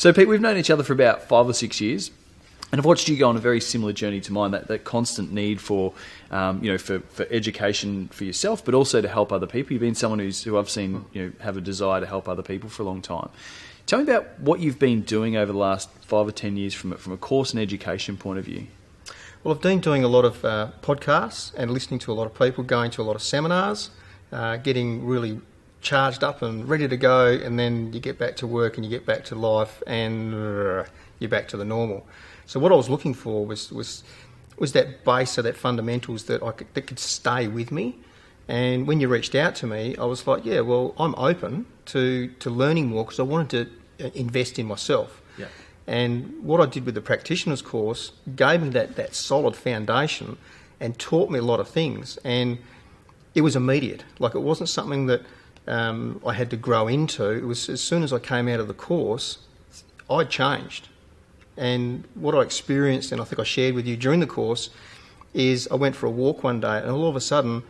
So, Pete, we've known each other for about 5 or 6 years. And I've watched you go on a very similar journey to mine, that constant need for, for education for yourself, but also to help other people. You've been someone who I've seen, have a desire to help other people for a long time. Tell me about what you've been doing over the last 5 or 10 years from a course and education point of view. Well, I've been doing a lot of podcasts and listening to a lot of people, going to a lot of seminars, getting really charged up and ready to go, and then you get back to work and you get back to life and you're back to the normal. So what I was looking for was that base, or that fundamentals that could stay with me. And when you reached out to me, I was like, yeah, well, I'm open to learning more, because I wanted to invest in myself. Yeah. And what I did with the practitioner's course gave me that solid foundation and taught me a lot of things. And it was immediate. Like, it wasn't something that I had to grow into. It was as soon as I came out of the course, I'd changed. And what I experienced, and I think I shared with you during the course, is I went for a walk one day, and all of a sudden,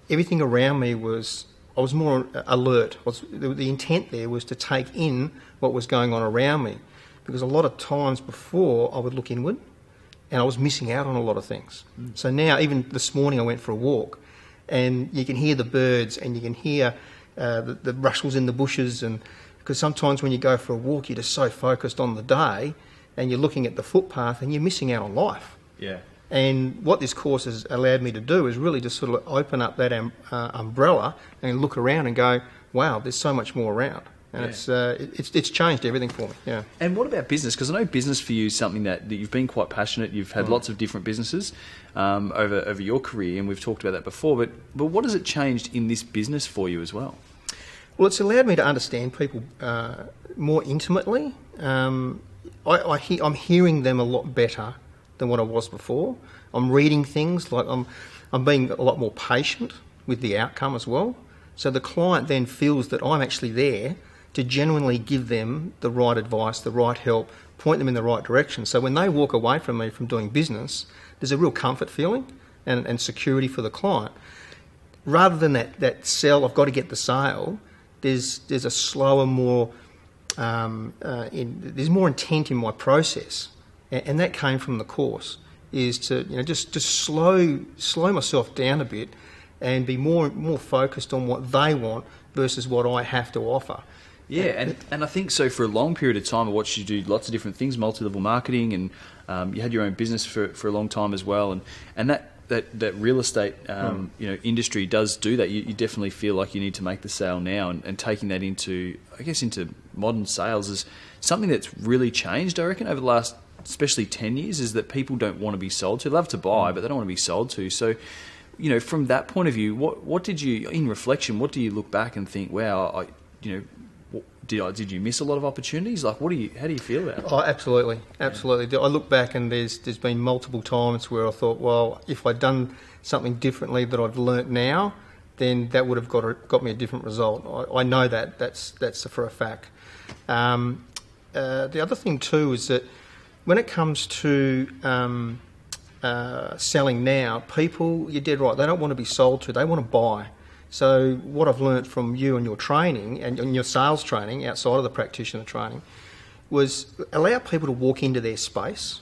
everything around me I was more alert. The intent there was to take in what was going on around me, because a lot of times before I would look inward, and I was missing out on a lot of things. So now, even this morning, I went for a walk, and you can hear the birds, and you can hear the rustles in the bushes, and because sometimes when you go for a walk, you're just so focused on the day, and you're looking at the footpath, and you're missing out on life. Yeah. And what this course has allowed me to do is really just sort of open up that umbrella and look around and go, wow, there's so much more around. And it's changed everything for me. Yeah. And what about business? Because I know business for you is something that you've been quite passionate. You've had lots of different businesses over your career, and we've talked about that before. But what has it changed in this business for you as well? Well, it's allowed me to understand people more intimately. I'm hearing them a lot better than what I was before. I'm reading things, like I'm being a lot more patient with the outcome as well. So the client then feels that I'm actually there to genuinely give them the right advice, the right help, point them in the right direction. So when they walk away from me from doing business, there's a real comfort feeling and security for the client. Rather than that sell, I've got to get the sale, there's a slower, more there's more intent in my process, and that came from the course. Is to just slow myself down a bit, and be more focused on what they want versus what I have to offer. Yeah, and I think so. For a long period of time, I watched you do lots of different things, multi-level marketing, and you had your own business for a long time as well. And that real estate industry does do that. You definitely feel like you need to make the sale now, and taking that into modern sales is something that's really changed, I reckon, over the last, especially 10 years, is that people don't want to be sold to. They love to buy, but they don't want to be sold to. So, from that point of view, what did you, in reflection, what do you look back and think, wow, did you miss a lot of opportunities? Like, how do you feel about it? Oh, absolutely. I look back, and there's been multiple times where I thought, well, if I'd done something differently that I've learnt now, then that would have got me a different result. I know that's for a fact. The other thing too is that when it comes to selling now, people, you're dead right, they don't want to be sold to, they want to buy. So what I've learnt from you and your training and your sales training outside of the practitioner training was allow people to walk into their space.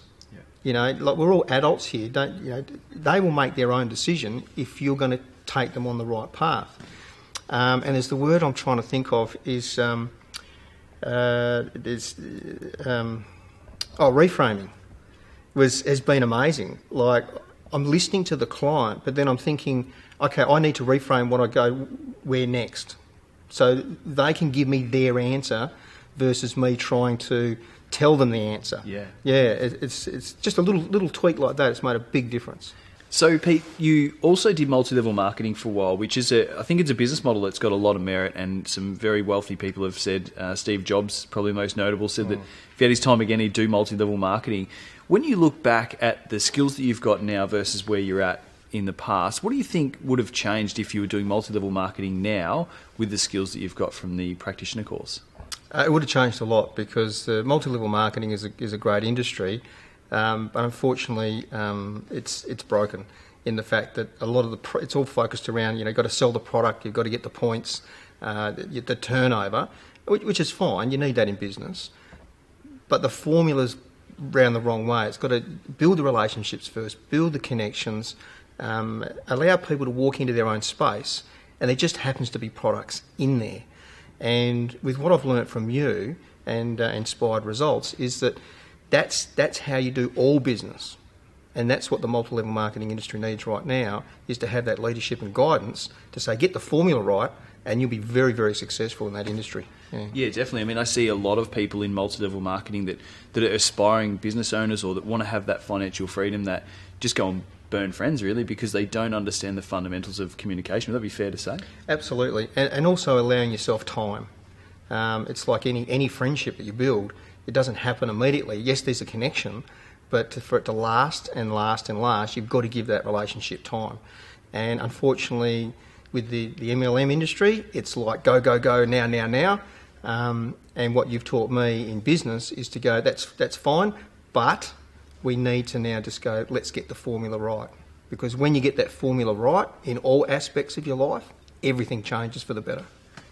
Yeah. Like, we're all adults here. They will make their own decision if you're going to take them on the right path. And there's the word I'm trying to think of is reframing has been amazing. Like, I'm listening to the client, but then I'm thinking, okay, I need to reframe what I go where next, so they can give me their answer versus me trying to tell them the answer. Yeah. It's just a little tweak like that. It's made a big difference. So, Pete, you also did multi-level marketing for a while, which is I think it's a business model that's got a lot of merit, and some very wealthy people have said, Steve Jobs, probably most notable, said that if he had his time again, he'd do multi-level marketing. When you look back at the skills that you've got now versus where you're at in the past, what do you think would have changed if you were doing multi-level marketing now with the skills that you've got from the practitioner course? It would have changed a lot, because multi-level marketing is a great industry. But unfortunately, it's broken in the fact that a lot of it's all focused around, you've got to sell the product, you've got to get the points, the turnover, which is fine. You need that in business. but the formula's round the wrong way. It's got to build the relationships first, build the connections, allow people to walk into their own space, and there just happens to be products in there. And with what I've learnt from you and Inspired Results is that's how you do all business. And that's what the multi-level marketing industry needs right now, is to have that leadership and guidance to say, get the formula right, and you'll be very, very successful in that industry. Yeah, definitely. I mean, I see a lot of people in multi-level marketing that are aspiring business owners or that want to have that financial freedom that just go and burn friends, really, because they don't understand the fundamentals of communication. Would that be fair to say? Absolutely. And also allowing yourself time. It's like any friendship that you build, it doesn't happen immediately. Yes, there's a connection, but for it to last and last and last, you've got to give that relationship time. And unfortunately, with the MLM industry, it's like go, go, go, now. And what you've taught me in business is to go, that's fine, but we need to now just go, let's get the formula right. Because when you get that formula right in all aspects of your life, everything changes for the better.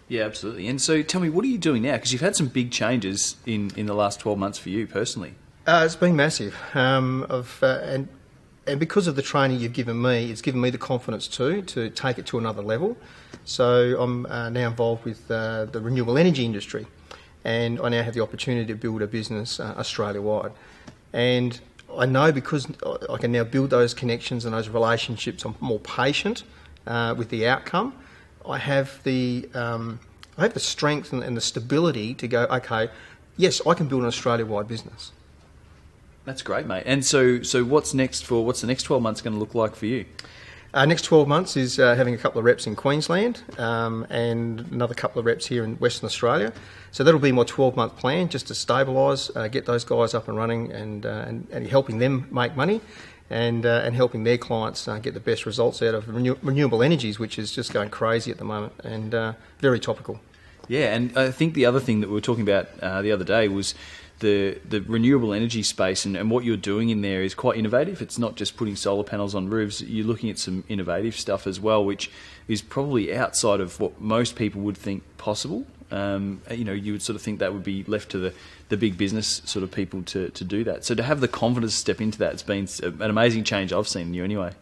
Yeah, absolutely. And so tell me, what are you doing now? Because you've had some big changes in the last 12 months for you personally. It's been massive. And because of the training you've given me, it's given me the confidence too to take it to another level. So I'm now involved with the renewable energy industry, and I now have the opportunity to build a business Australia-wide. And I know because I can now build those connections and those relationships, I'm more patient with the outcome. I have the strength and the stability to go, okay, yes, I can build an Australia-wide business. That's great, mate. And so what's the next 12 months going to look like for you? Next 12 months is having a couple of reps in Queensland and another couple of reps here in Western Australia. So that'll be my 12-month plan, just to stabilise, get those guys up and running and helping them make money and helping their clients get the best results out of renewable energies, which is just going crazy at the moment and very topical. Yeah, and I think the other thing that we were talking about the other day was the renewable energy space, and what you're doing in there is quite innovative. It's not just putting solar panels on roofs. You're looking at some innovative stuff as well, which is probably outside of what most people would think possible. You would sort of think that would be left to the big business sort of people to do that. So to have the confidence to step into that, it's been an amazing change I've seen in you anyway.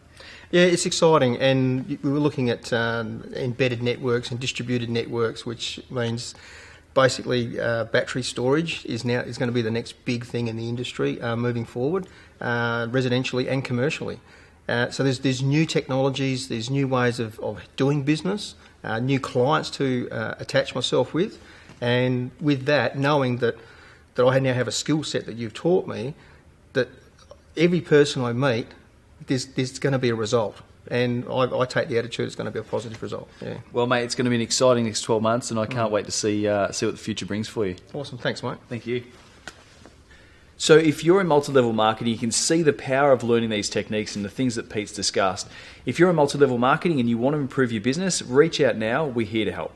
Yeah, it's exciting, and we were looking at embedded networks and distributed networks, which means basically battery storage is going to be the next big thing in the industry moving forward, residentially and commercially. So there's new technologies, there's new ways of doing business, new clients to attach myself with, and with that, knowing that I now have a skill set that you've taught me, that every person I meet, there's going to be a result. And I take the attitude it's going to be a positive result. Yeah. Well, mate, it's going to be an exciting next 12 months, and I can't wait to see what the future brings for you. Awesome. Thanks, mate. Thank you. So if you're in multi-level marketing, you can see the power of learning these techniques and the things that Pete's discussed. If you're in multi-level marketing and you want to improve your business, reach out now. We're here to help.